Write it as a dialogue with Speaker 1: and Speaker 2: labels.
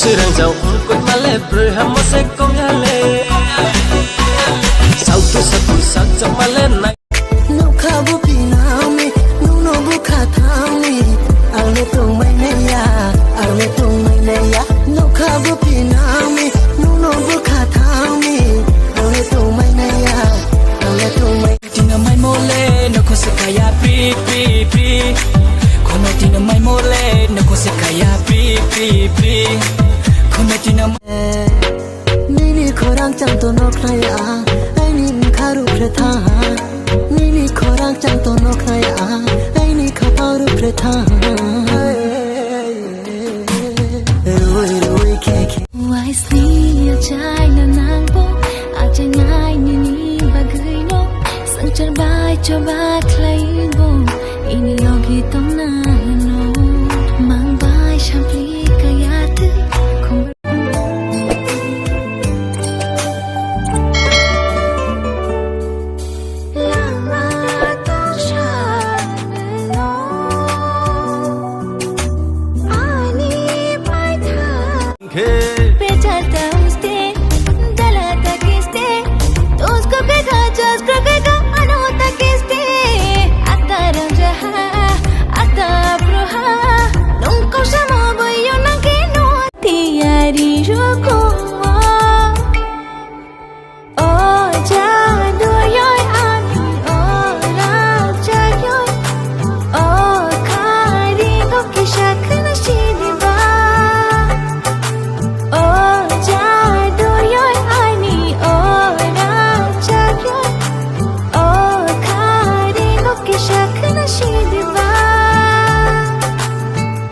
Speaker 1: sirang jau koi male bre ham se kong yale sau tu sak cham male nai
Speaker 2: no kha bu pi na me no bu kha tha me ang le tu mai ne ya ang le tu mai ne ya no kha bu pi na me no bu kha tha me ang le tu mai ne ya ang le tu mai
Speaker 3: tina mai mole no ko se kaya pi kono tina mai mole no ko se kaya pi kono tina
Speaker 2: ni khorang chang to no khai a ai ni kharu pratha ni khorang chang to no khai a ai ni khaparu pratha roi ke
Speaker 4: why see a chai na nang po a chai ngai ni bagai no sang char bai cho ba klai bo ini logi tong na no mang bai cham pli ka ya tu khong
Speaker 1: ke